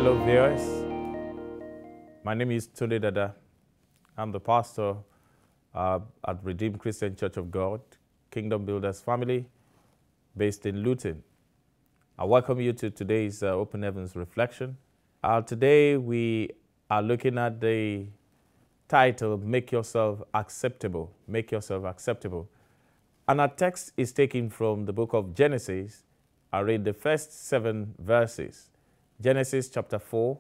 Hello viewers, my name is Tunde Dada. I'm the pastor at Redeemed Christian Church of God, Kingdom Builders Family, based in Luton. I welcome you to today's Open Heavens Reflection. Today we are looking at the title, Make Yourself Acceptable. Make Yourself Acceptable. And our text is taken from the book of Genesis. I read the first 7 verses. Genesis chapter 4,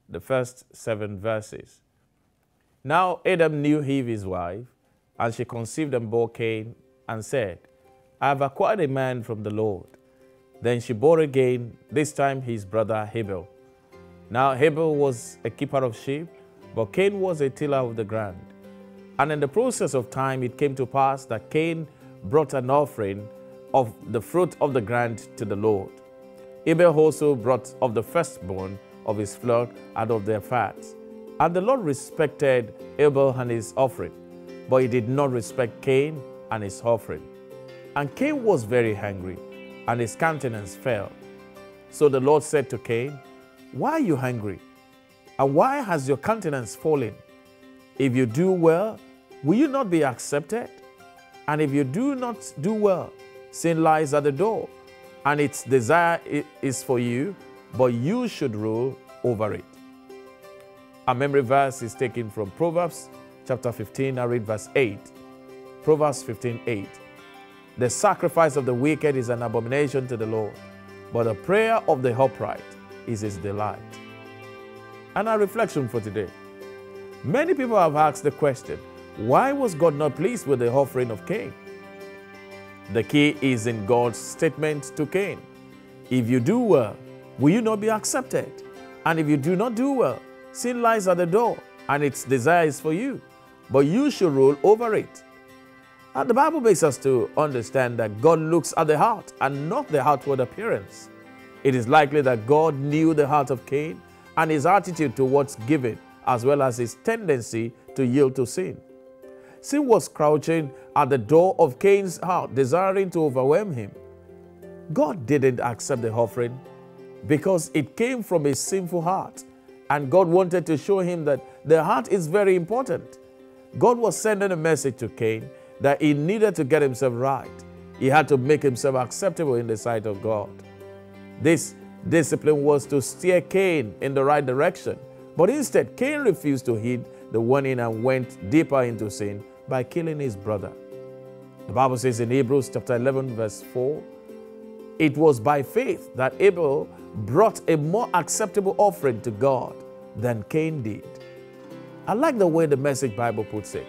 the first 7 verses. Now Adam knew Eve his wife, and she conceived and bore Cain, and said, I have acquired a man from the Lord. Then she bore again, this time his brother Abel. Now Abel was a keeper of sheep, but Cain was a tiller of the ground. And in the process of time it came to pass that Cain brought an offering of the fruit of the ground to the Lord. Abel also brought of the firstborn of his flock and of their fats. And the Lord respected Abel and his offering, but he did not respect Cain and his offering. And Cain was very angry, and his countenance fell. So the Lord said to Cain, Why are you angry? And why has your countenance fallen? If you do well, will you not be accepted? And if you do not do well, sin lies at the door, and its desire is for you, but you should rule over it. Our memory verse is taken from Proverbs chapter 15. I read verse 8. Proverbs 15:8. The sacrifice of the wicked is an abomination to the Lord, but the prayer of the upright is his delight. And our reflection for today. Many people have asked the question, why was God not pleased with the offering of Cain? The key is in God's statement to Cain. If you do well, will you not be accepted? And if you do not do well, sin lies at the door, and its desire is for you, but you should rule over it. And the Bible makes us to understand that God looks at the heart and not the outward appearance. It is likely that God knew the heart of Cain and his attitude towards giving, as well as his tendency to yield to sin. Sin was crouching at the door of Cain's heart, desiring to overwhelm him. God didn't accept the offering because it came from a sinful heart, and God wanted to show him that the heart is very important. God was sending a message to Cain that he needed to get himself right. He had to make himself acceptable in the sight of God. This discipline was to steer Cain in the right direction, but instead Cain refused to heed the warning and went deeper into sin by killing his brother. The Bible says in Hebrews chapter 11 verse 4, it was by faith that Abel brought a more acceptable offering to God than Cain did. I like the way the Message Bible puts it.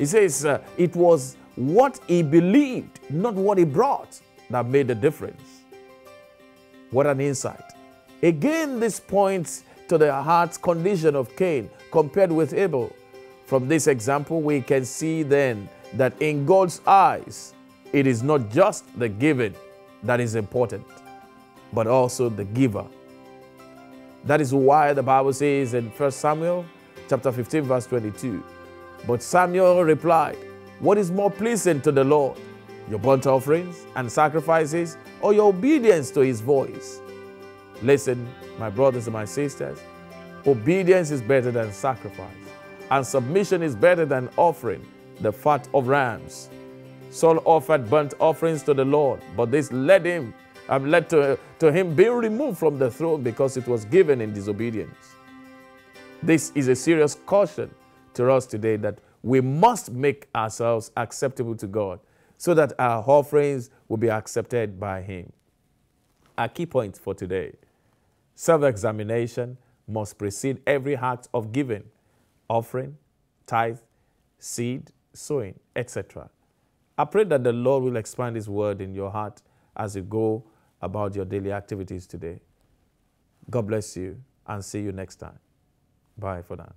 It says it was what he believed, not what he brought, that made the difference. What an insight. Again, this points to the heart's condition of Cain compared with Abel. From this example, we can see then that in God's eyes, it is not just the giving that is important, but also the giver. That is why the Bible says in 1 Samuel chapter 15 verse 22, but Samuel replied, what is more pleasing to the Lord, your burnt offerings and sacrifices, or your obedience to his voice? Listen, my brothers and my sisters, obedience is better than sacrifice, and submission is better than offering the fat of rams. Saul offered burnt offerings to the Lord, but this led to him being removed from the throne because it was given in disobedience. This is a serious caution to us today that we must make ourselves acceptable to God so that our offerings will be accepted by him. Our key points for today. Self-examination must precede every act of giving, offering, tithe, seed, sowing, etc. I pray that the Lord will expand his word in your heart as you go about your daily activities today. God bless you and see you next time. Bye for now.